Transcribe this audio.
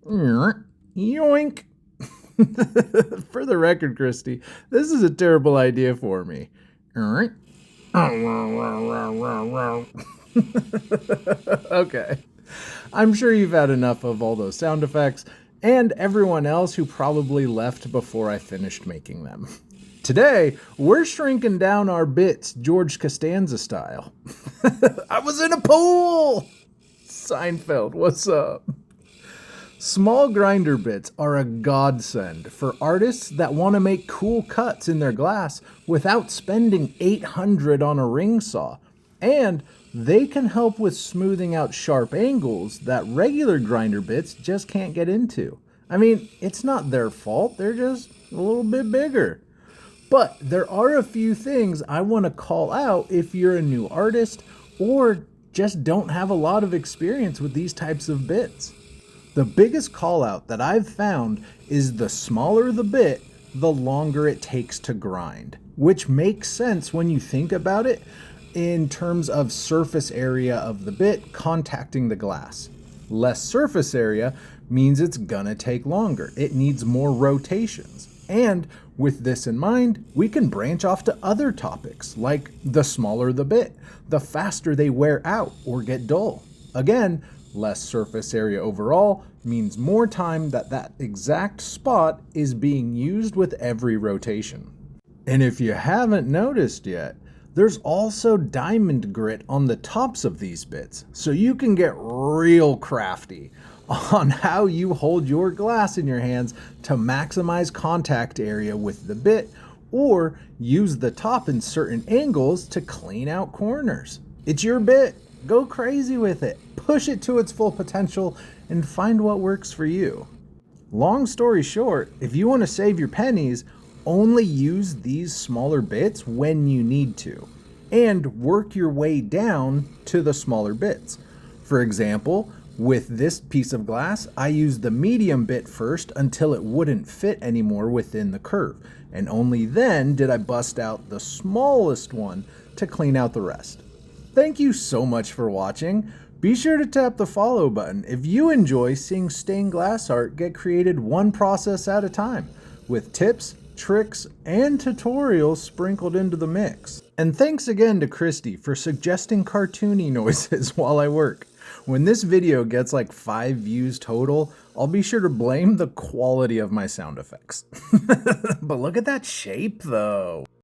Yoink. For the record, Christy, this is a terrible idea for me. Okay. I'm sure you've had enough of all those sound effects and everyone else who probably left before I finished making them. Today, we're shrinking down our bits George Costanza style. I was in a pool! Seinfeld, what's up? Small grinder bits are a godsend for artists that want to make cool cuts in their glass without spending $800 on a ring saw. And they can help with smoothing out sharp angles that regular grinder bits just can't get into. I mean, it's not their fault, they're just a little bit bigger. But there are a few things I want to call out if you're a new artist or just don't have a lot of experience with these types of bits. The biggest call out that I've found is the smaller the bit, the longer it takes to grind, which makes sense when you think about it in terms of surface area of the bit contacting the glass. Less surface area means it's gonna take longer. It needs more rotations. And with this in mind, we can branch off to other topics, like the smaller the bit, the faster they wear out or get dull. Again, less surface area overall means more time that exact spot is being used with every rotation. And if you haven't noticed yet, there's also diamond grit on the tops of these bits, so you can get real crafty on how you hold your glass in your hands to maximize contact area with the bit, or use the top in certain angles to clean out corners. It's your bit. Go crazy with it. Push it to its full potential and find what works for you. Long story short, if you want to save your pennies, only use these smaller bits when you need to, and work your way down to the smaller bits. For example, with this piece of glass, I used the medium bit first until it wouldn't fit anymore within the curve, and only then did I bust out the smallest one to clean out the rest. Thank you so much for watching. Be sure to tap the follow button if you enjoy seeing stained glass art get created one process at a time, with tips, tricks, and tutorials sprinkled into the mix. And thanks again to Christy for suggesting cartoony noises while I work. When this video gets like 5 views total, I'll be sure to blame the quality of my sound effects. But look at that shape though.